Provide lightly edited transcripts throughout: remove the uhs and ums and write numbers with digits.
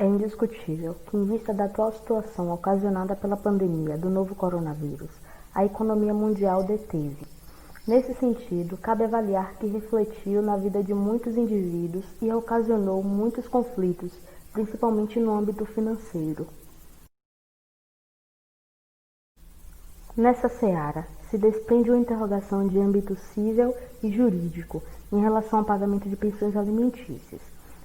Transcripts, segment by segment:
É indiscutível que, em vista da atual situação ocasionada pela pandemia do novo coronavírus, a economia mundial deteve. Nesse sentido, cabe avaliar que refletiu na vida de muitos indivíduos e ocasionou muitos conflitos, principalmente no âmbito financeiro. Nessa seara, se desprende uma interrogação de âmbito civil e jurídico em relação ao pagamento de pensões alimentícias.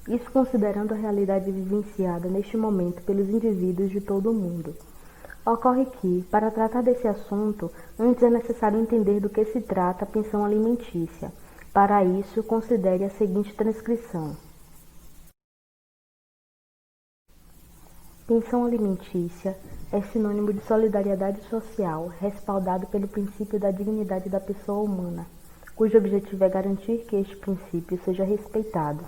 Isso considerando a realidade vivenciada neste momento pelos indivíduos de todo o mundo. Ocorre que, para tratar desse assunto, antes é necessário entender do que se trata a pensão alimentícia. Para isso, considere a seguinte transcrição. Pensão alimentícia é sinônimo de solidariedade social, respaldado pelo princípio da dignidade da pessoa humana, cujo objetivo é garantir que este princípio seja respeitado,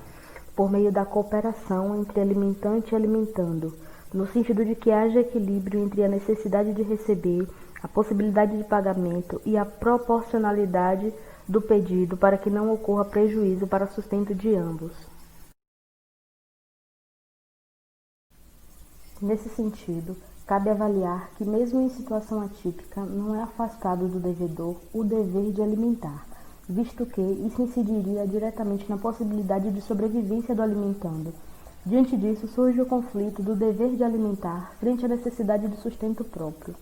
por meio da cooperação entre alimentante e alimentando, no sentido de que haja equilíbrio entre a necessidade de receber, a possibilidade de pagamento e a proporcionalidade do pedido para que não ocorra prejuízo para o sustento de ambos. Nesse sentido, cabe avaliar que, mesmo em situação atípica, não é afastado do devedor o dever de alimentar, visto que isso incidiria diretamente na possibilidade de sobrevivência do alimentando. Diante disso, surge o conflito do dever de alimentar frente à necessidade de sustento próprio.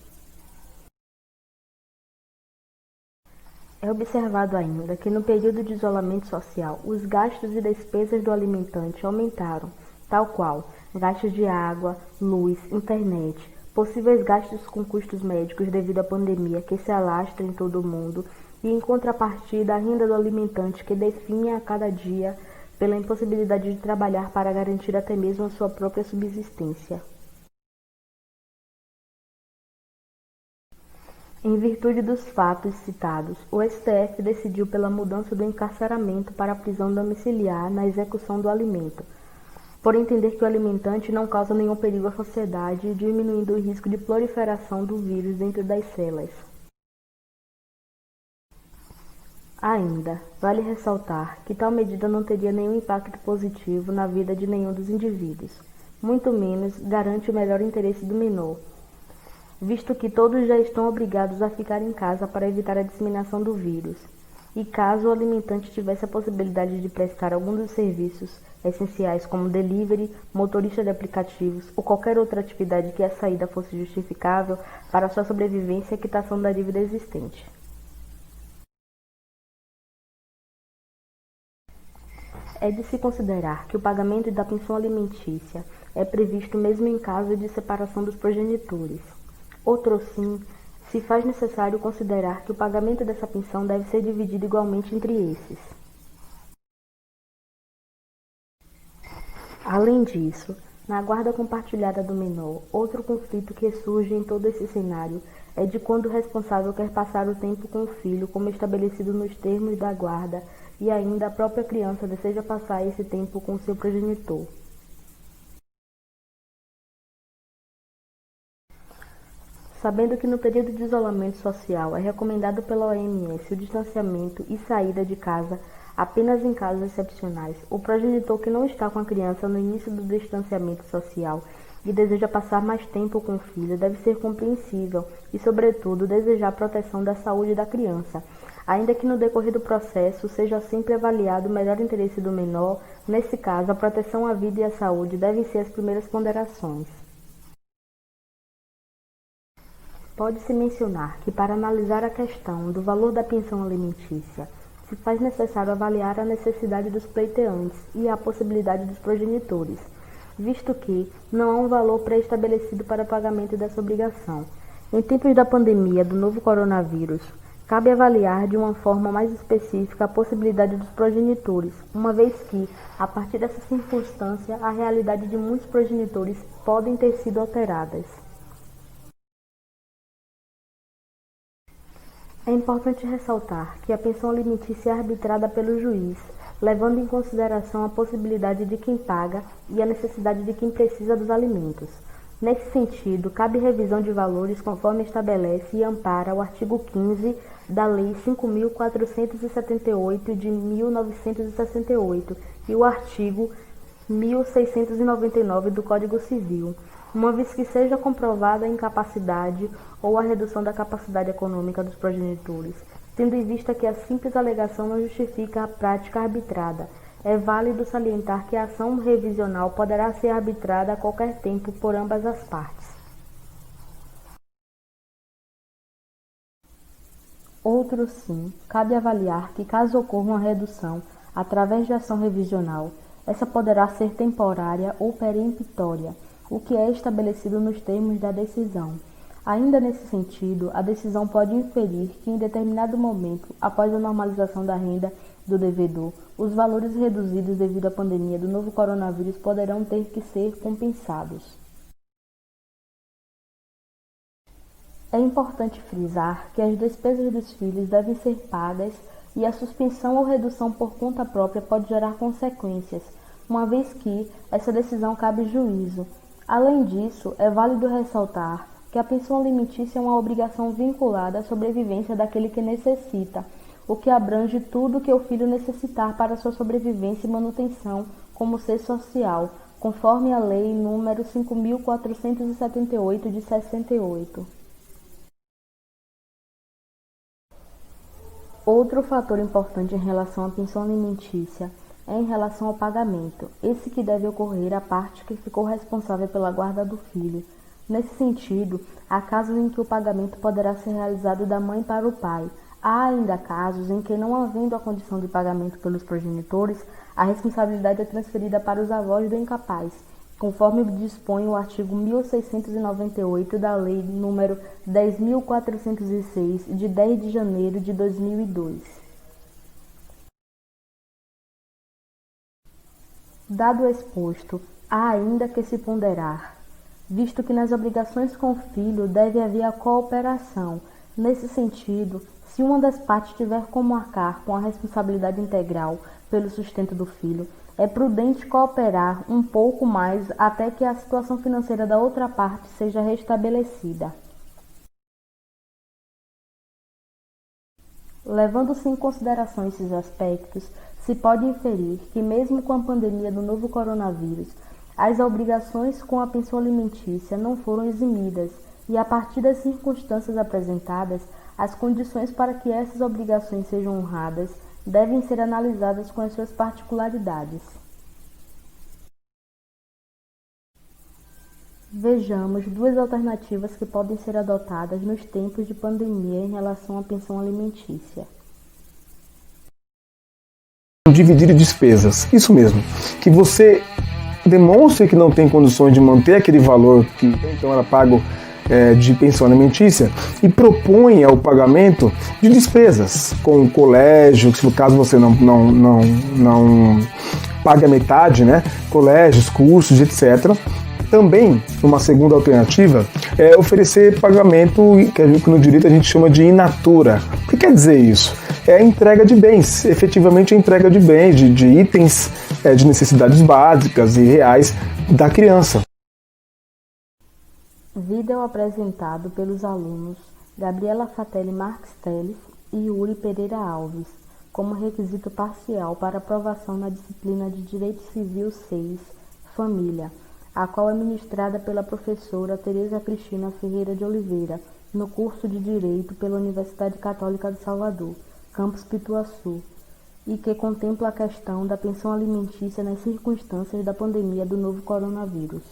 É observado ainda que, no período de isolamento social, os gastos e despesas do alimentante aumentaram, tal qual gastos de água, luz, internet, possíveis gastos com custos médicos devido à pandemia que se alastra em todo o mundo e, em contrapartida, a renda do alimentante que definha a cada dia pela impossibilidade de trabalhar para garantir até mesmo a sua própria subsistência. Em virtude dos fatos citados, o STF decidiu pela mudança do encarceramento para a prisão domiciliar na execução do alimento, por entender que o alimentante não causa nenhum perigo à sociedade, diminuindo o risco de proliferação do vírus dentro das celas. Ainda, vale ressaltar que tal medida não teria nenhum impacto positivo na vida de nenhum dos indivíduos, muito menos garante o melhor interesse do menor, visto que todos já estão obrigados a ficar em casa para evitar a disseminação do vírus, e caso o alimentante tivesse a possibilidade de prestar algum dos serviços essenciais como delivery, motorista de aplicativos ou qualquer outra atividade que a saída fosse justificável para sua sobrevivência e quitação da dívida existente. É de se considerar que o pagamento da pensão alimentícia é previsto mesmo em caso de separação dos progenitores. Outrosim, se faz necessário considerar que o pagamento dessa pensão deve ser dividido igualmente entre esses. Além disso, na guarda compartilhada do menor, outro conflito que surge em todo esse cenário é de quando o responsável quer passar o tempo com o filho, como estabelecido nos termos da guarda, e ainda a própria criança deseja passar esse tempo com seu progenitor. Sabendo que no período de isolamento social é recomendado pela OMS o distanciamento e saída de casa apenas em casos excepcionais, o progenitor que não está com a criança no início do distanciamento social e deseja passar mais tempo com o filho deve ser compreensível e, sobretudo, desejar a proteção da saúde da criança, ainda que no decorrer do processo seja sempre avaliado o melhor interesse do menor. Nesse caso, a proteção à vida e à saúde devem ser as primeiras ponderações. Pode-se mencionar que, para analisar a questão do valor da pensão alimentícia, se faz necessário avaliar a necessidade dos pleiteantes e a possibilidade dos progenitores, visto que não há um valor pré-estabelecido para o pagamento dessa obrigação. Em tempos da pandemia do novo coronavírus, cabe avaliar de uma forma mais específica a possibilidade dos progenitores, uma vez que, a partir dessa circunstância, a realidade de muitos progenitores podem ter sido alteradas. É importante ressaltar que a pensão alimentícia é arbitrada pelo juiz, levando em consideração a possibilidade de quem paga e a necessidade de quem precisa dos alimentos. Nesse sentido, cabe revisão de valores conforme estabelece e ampara o artigo 15 da Lei 5.478 de 1968 e o artigo 1699 do Código Civil, uma vez que seja comprovada a incapacidade ou a redução da capacidade econômica dos progenitores, tendo em vista que a simples alegação não justifica a prática arbitrada. É válido salientar que a ação revisional poderá ser arbitrada a qualquer tempo por ambas as partes. Outro sim, cabe avaliar que caso ocorra uma redução através de ação revisional, essa poderá ser temporária ou peremptória, o que é estabelecido nos termos da decisão. Ainda nesse sentido, a decisão pode inferir que em determinado momento, após a normalização da renda do devedor, os valores reduzidos devido à pandemia do novo coronavírus poderão ter que ser compensados. É importante frisar que as despesas dos filhos devem ser pagas e a suspensão ou redução por conta própria pode gerar consequências, uma vez que essa decisão cabe juízo. Além disso, é válido ressaltar que a pensão alimentícia é uma obrigação vinculada à sobrevivência daquele que necessita, o que abrange tudo que o filho necessitar para sua sobrevivência e manutenção como ser social, conforme a Lei nº 5.478 de 68. Outro fator importante em relação à pensão alimentícia é em relação ao pagamento, esse que deve ocorrer à parte que ficou responsável pela guarda do filho. Nesse sentido, há casos em que o pagamento poderá ser realizado da mãe para o pai. Há ainda casos em que, não havendo a condição de pagamento pelos progenitores, a responsabilidade é transferida para os avós do incapaz, conforme dispõe o artigo 1698 da Lei nº 10.406, de 10 de janeiro de 2002. Dado o exposto, há ainda que se ponderar, visto que nas obrigações com o filho deve haver a cooperação. Nesse sentido, se uma das partes tiver como arcar com a responsabilidade integral pelo sustento do filho, é prudente cooperar um pouco mais até que a situação financeira da outra parte seja restabelecida. Levando-se em consideração esses aspectos, se pode inferir que, mesmo com a pandemia do novo coronavírus, as obrigações com a pensão alimentícia não foram eximidas e, a partir das circunstâncias apresentadas, as condições para que essas obrigações sejam honradas devem ser analisadas com as suas particularidades. Vejamos duas alternativas que podem ser adotadas nos tempos de pandemia em relação à pensão alimentícia. Dividir despesas, isso mesmo, que você demonstre que não tem condições de manter aquele valor que então era pago de pensão alimentícia e proponha o pagamento de despesas com o colégio, se no caso você não paga metade, né? Colégios, cursos, etc. Também, uma segunda alternativa é oferecer pagamento que no direito a gente chama de in natura. O que quer dizer isso? É a entrega de bens, efetivamente a entrega de bens, de itens de necessidades básicas e reais da criança. Vídeo apresentado pelos alunos Gabriela Fatelli Marques Teles e Yuri Pereira Alves, como requisito parcial para aprovação na disciplina de Direito Civil 6, Família, a qual é ministrada pela professora Tereza Cristina Ferreira de Oliveira, no curso de Direito pela Universidade Católica de Salvador, Campus Pituaçu, e que contempla a questão da pensão alimentícia nas circunstâncias da pandemia do novo coronavírus.